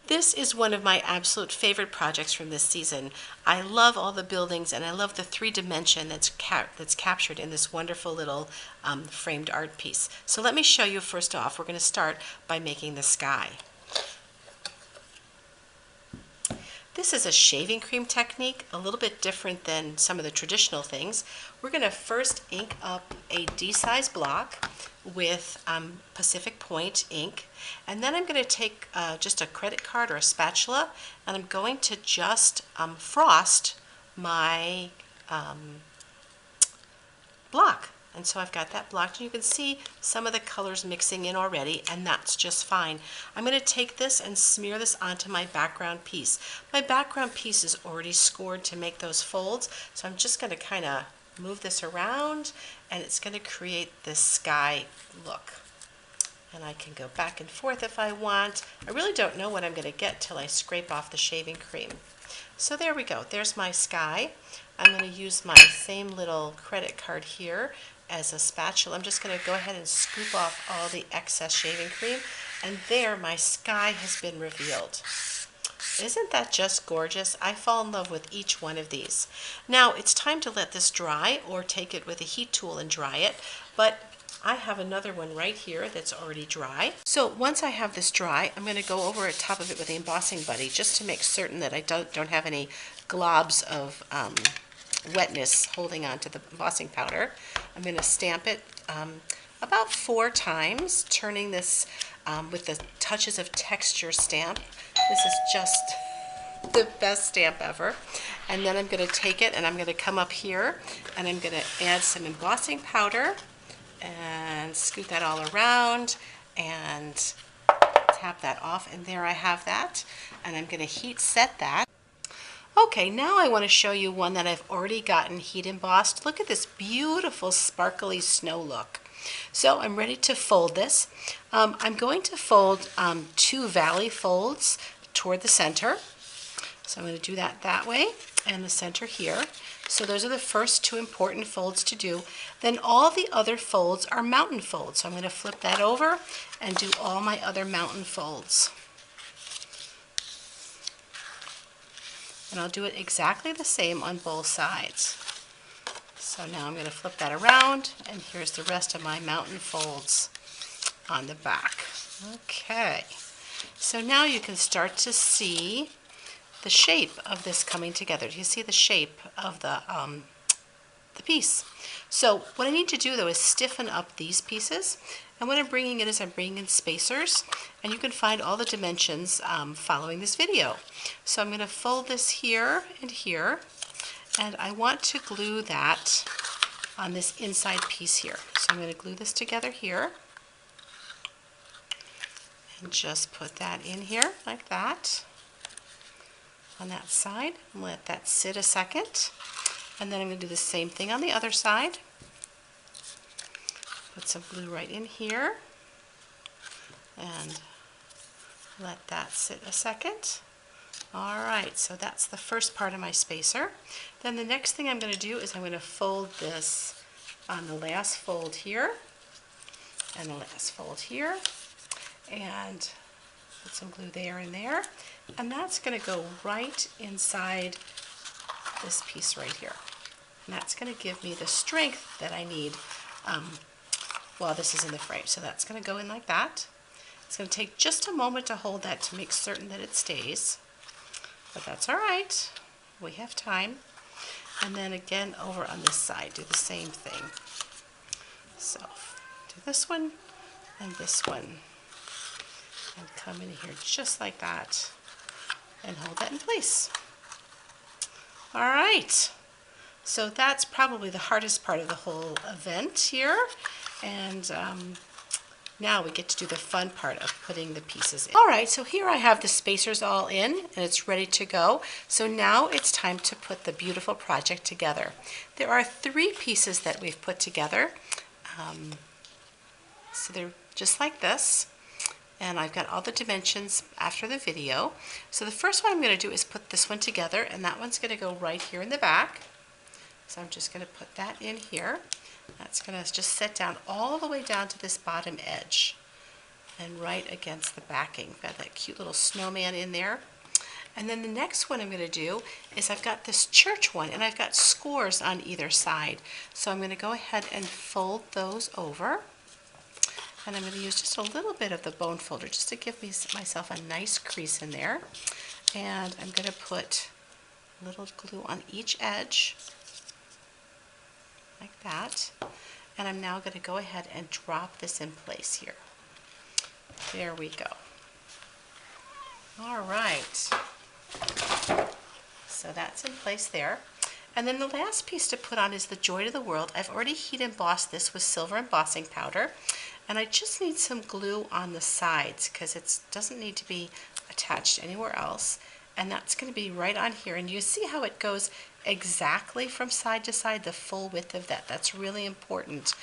This is one of my absolute favorite projects from this season. I love all the buildings and I love the three-dimension that's captured in this wonderful little framed art piece. So let me show you first off. We're going to start by making the sky. This is a shaving cream technique, a little bit different than some of the traditional things. We're going to first ink up a D-size block with Pacific Point ink, and then I'm going to take just a credit card or a spatula, and I'm going to just frost my block. And so I've got that blocked, and you can see some of the colors mixing in already, and that's just fine. I'm going to take this and smear this onto my background piece. My background piece is already scored to make those folds, so I'm just going to kind of move this around, and it's going to create this sky look. And I can go back and forth if I want. I really don't know what I'm going to get till I scrape off the shaving cream. So there we go. There's my sky. I'm going to use my same little credit card here as a spatula. I'm just going to go ahead and scoop off all the excess shaving cream, and there my sky has been revealed. Isn't that just gorgeous? I fall in love with each one of these. Now it's time to let this dry, or take it with a heat tool and dry it, but I have another one right here that's already dry. So once I have this dry, I'm going to go over the top of it with the embossing buddy just to make certain that I don't have any globs of wetness holding on to the embossing powder. I'm going to stamp it about 4 times, turning this with the touches of texture stamp. This is just the best stamp ever. And then I'm going to take it and I'm going to come up here and I'm going to add some embossing powder and scoot that all around and tap that off, and there I have that, and I'm going to heat set that. Okay, now I want to show you one that I've already gotten heat embossed. Look at this beautiful sparkly snow look. So I'm ready to fold this. I'm going to fold 2 valley folds toward the center. So I'm going to do that way and the center here. So those are the first 2 important folds to do. Then all the other folds are mountain folds. So I'm going to flip that over and do all my other mountain folds. And I'll do it exactly the same on both sides. So now I'm going to flip that around, and here's the rest of my mountain folds on the back. Okay, so now you can start to see the shape of this coming together. Do you see the shape of the piece? So what I need to do though is stiffen up these pieces, and what I'm bringing in is I'm bringing in spacers, and you can find all the dimensions following this video. So I'm going to fold this here and here, and I want to glue that on this inside piece here. So I'm going to glue this together here and just put that in here like that on that side, and let that sit a second. And then I'm going to do the same thing on the other side. Put some glue right in here and let that sit a second. Alright, so that's the first part of my spacer. Then the next thing I'm going to do is I'm going to fold this on the last fold here and the last fold here, and put some glue there and there, and that's going to go right inside this piece right here. And that's going to give me the strength that I need while this is in the frame. So that's going to go in like that. It's going to take just a moment to hold that to make certain that it stays, but that's all right. We have time. And then again over on this side, do the same thing. So do this one and this one, and come in here just like that and hold that in place. All right, so that's probably the hardest part of the whole event here, and now we get to do the fun part of putting the pieces in. All right, so here I have the spacers all in, and it's ready to go. So now it's time to put the beautiful project together. There are 3 pieces that we've put together. So they're just like this, and I've got all the dimensions after the video. So the first one I'm going to do is put this one together, and that one's going to go right here in the back. So I'm just going to put that in here. That's going to just set down all the way down to this bottom edge. and right against the backing. Got that cute little snowman in there. And then the next one I'm going to do is I've got this church one, and I've got scores on either side. So I'm going to go ahead and fold those over. And I'm going to use just a little bit of the bone folder just to give myself a nice crease in there. And I'm going to put a little glue on each edge, like that. And I'm now going to go ahead and drop this in place here. There we go. All right. So that's in place there. And then the last piece to put on is the Joy to the World. I've already heat embossed this with silver embossing powder. And I just need some glue on the sides because it doesn't need to be attached anywhere else. And that's going to be right on here. And you see how it goes exactly from side to side, the full width of that. That's really important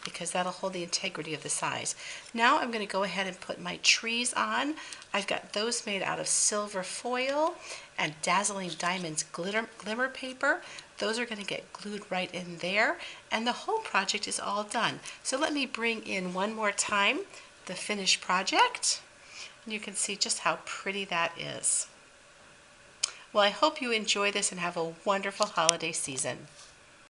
because that'll hold the integrity of the size. Now I'm going to go ahead and put my trees on. I've got those made out of silver foil and Dazzling Diamonds glimmer paper. Those are going to get glued right in there, and the whole project is all done. So let me bring in one more time the finished project. You can see just how pretty that is. Well, I hope you enjoy this and have a wonderful holiday season.